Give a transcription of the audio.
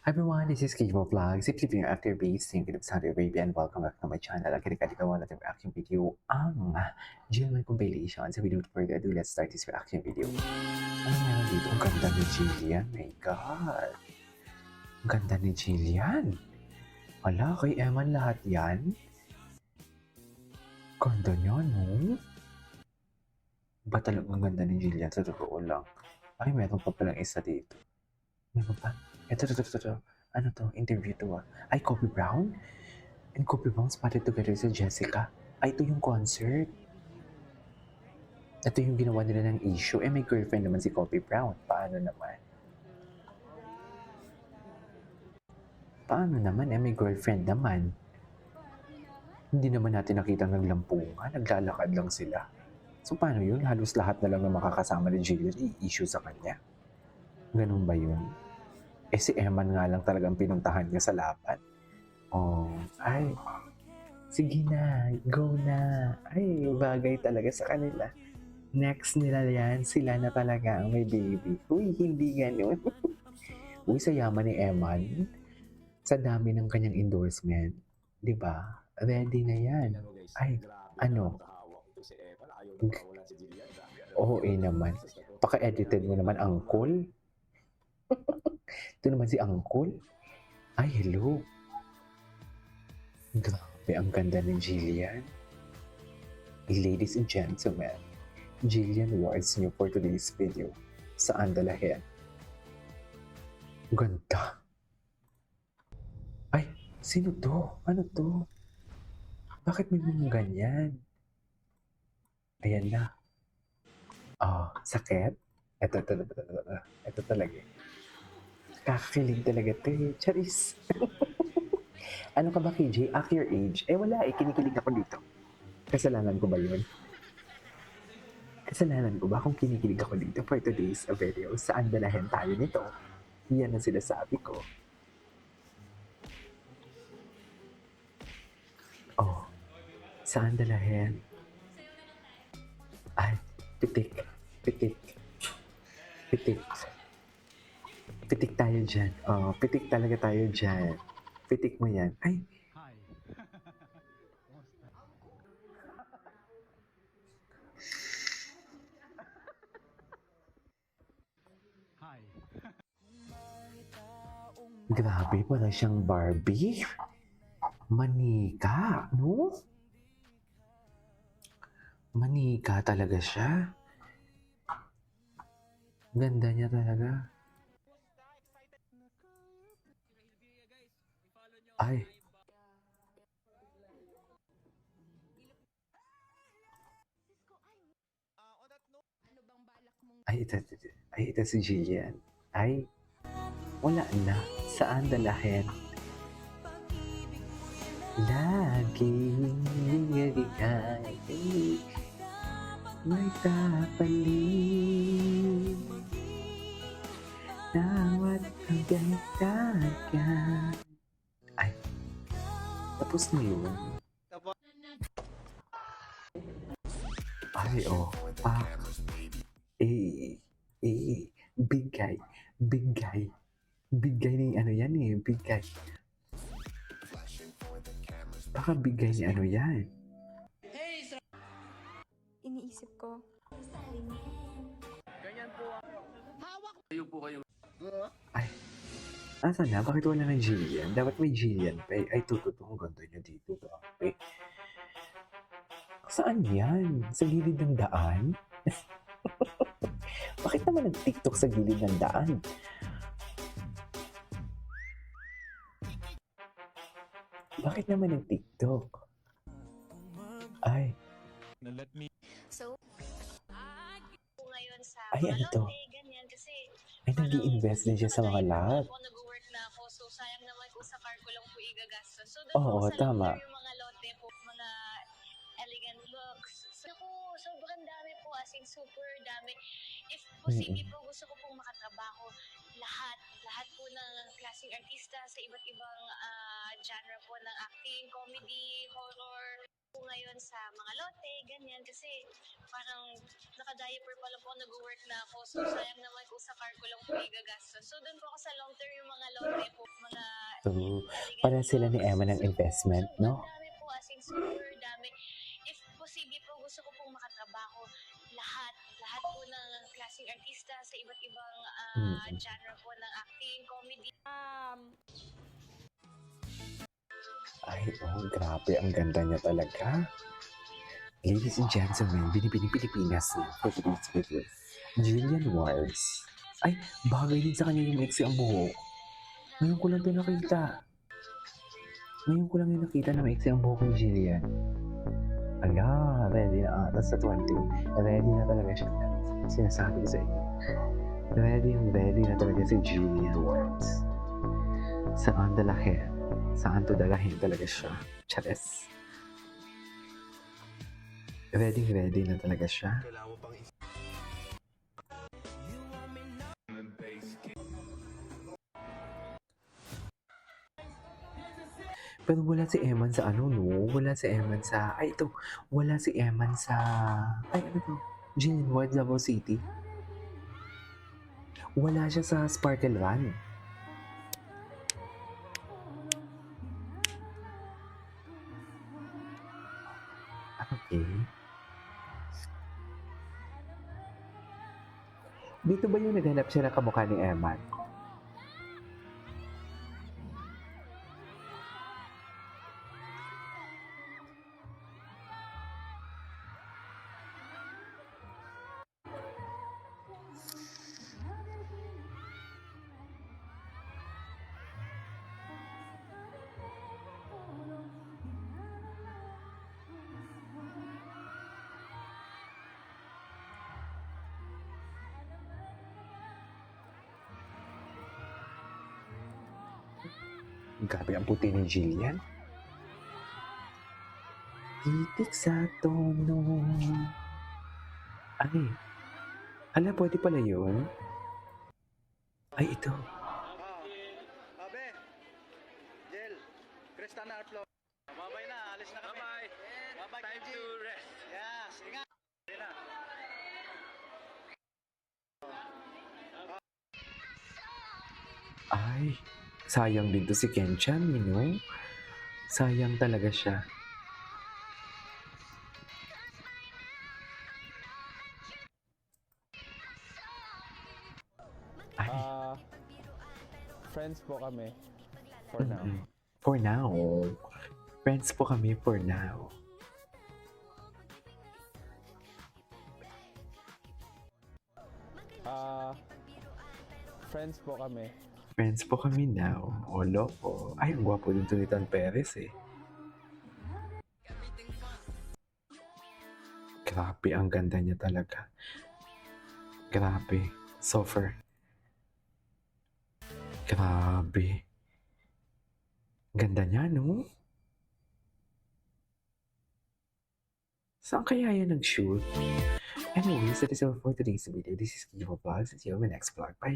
Hi everyone, this is Kibo Vlog, simply being actor based, thinking of Saudi Arabia, and welcome back to my channel. Kaya natin reaction video ang Jillian compilation. So without further ado, let's start this reaction video. Ano meron dito? Ang ganda ni Jillian. My God. Ang ganda ni Jillian. Wala, kay Eman lahat yan. Ganda niya, no? Ba talagang ganda ni Jillian? Sa totoo lang. Ay, meron pa palang isa dito. Meron pa? Ito. Ano to? Interview to ah. Ay, Kobe Brown? And Kobe Brown spotted together sa Jessica. Ay, ito yung concert. Ito yung ginawa nila ng issue. Eh, may girlfriend naman si Kobe Brown. Paano naman? Paano naman? Eh, may girlfriend naman. Hindi naman natin nakita naglampungan. Naglalakad lang sila. So, paano yun? Halos lahat na lang na makakasama ni Jillian i-issue sa kanya. Ganun ba yun? Eh, si Eman nga lang talagang pinuntahan niya sa laban. Oh, ay, sige na, go na. Ay, bagay talaga sa kanila. Next nila yan, sila na talaga ang may baby. Uy, hindi ganun. Uy, sa yaman ni Eman, sa dami ng kanyang endorsement, di ba? Ready na yan. Ay, ano? Oo, naman. Paka-edited mo naman, Uncle. Ito naman si Uncle. Ay, hello. Grabe, ang ganda ni Jillian. Ladies and gentlemen, Jillian Ward's new for today's video. Saan dalahin? Ganda. Ay, sino to? Ano to? Bakit may mga ganyan? Ayan na. Sakit? Ito talaga. Kakakilig talaga to eh. Charis. Ano ka ba, KJ? At your age? Eh wala eh, kinikilig ako dito. Kasalanan ko ba yun? Kasalanan ko ba kung kinikilig ako dito for today's video? Saan dalahin tayo nito? Yan ang sinasabi ko. Oh, saan dalahin? Ay, pitik. Pitik tayo dyan. Oh, pitik talaga tayo dyan. Pitik mo yan. Ay. Grabe, pala siyang Barbie. Manika, no? Manika talaga siya. Ganda niya talaga. Ay. Ito si Jillian. Ay, wala na. Saan dalahin? Laging nangyaligay may kapalit nawat ang ganitagan. Ay, tapos na yun. Ay, oh. Big guy. Big guy ni ano yan eh, big guy. Baka big guy ni ano yan. Iniisip ko. Ganyan po hawak. Kayo po kayo. Ay, asa na? Bakit wala ng Jillian? Dapat may Jillian pa eh. Ay, tuto ang ganda niya dito. Grabe. Saan yan? Sa gilid ng daan? Bakit naman nag-TikTok sa gilid ng daan? Bakit naman nag-TikTok? Ay. So, ngayon sa Ay, ano to? ganyan kasi Ay, nag-i-invest din siya sa mga lab. ako nag-work na ako, so sayang naman kung sa car ko lang po igagastos. So doon Oo, po sa tama. Lotter, yung mga lote po, mga elegant looks. So ako, sobrang dami po, as in super dami. If posible po, gusto ko pong makatrabaho lahat po ng klaseng artista sa iba't ibang genre po ng acting, comedy, horror. Po ngayon sa mga lote, ganyan, kasi parang naka-diaper pa lang po nag-work na ako, so sayang naman kung sa car ko lang po igagastos. So doon po ako sa long term yung mga lote po, So, para sila ni Emma ng investment, no? Sobrang dami po, as in super dami. If posible po, gusto ko pong makatrabaho lahat po ng klaseng artista sa iba't ibang Mm. genre po ng acting, comedy. Ay, oh, grabe. Ang ganda niya talaga. Ladies and gentlemen, Binibining Pilipinas for today's video. Jillian Wards. Ay, bagay din sa kanya yung maiksi ang buhok. Ngayon ko lang ito nakita. Ngayon ko lang yung nakita na maiksi ang buhok ni Jillian. Ala, ready na ata sa 20. Ready na talaga siya. Sinasabi ko sa inyo. Ready na talaga si Jillian Wards. Saan dalahin? Saan to dalahin talaga siya? Chares. Ready na talaga siya. Pero wala si Eman sa ano, no? Wala si Eman sa... Ay, ito. Wala si Eman sa... Ay, ano to? Jillian Ward, Davao City. Wala siya sa Sparkle Run. Okay. Dito ba yung naghanap siya ng kamukha ni Eman? Grabe ang puti ni Jillian. Titik sa tono. Ay. Ala, pwede pala yun? Ay, ito. Abe, Jel, Krista na upload. Babay na, alis na kami. Bye-bye. Time to rest. Yeah, sige nga. Sige na. Ay, sayang din to si Kenchan, no? Sayang talaga siya. Ay, Friends po kami for now. For now. Friends po kami for now. Friends po kami. Friends po kami now. O, loko. Ay, ang gwapo din to ni Tan Perez eh. Grabe, ang ganda niya talaga. Grabe. Suffer. Grabe. Ganda niya, no? Saan kaya yan nag-shoot? Anyways, that is all for today's video. This is Kivo Vlogs. See you on my next vlog. Bye!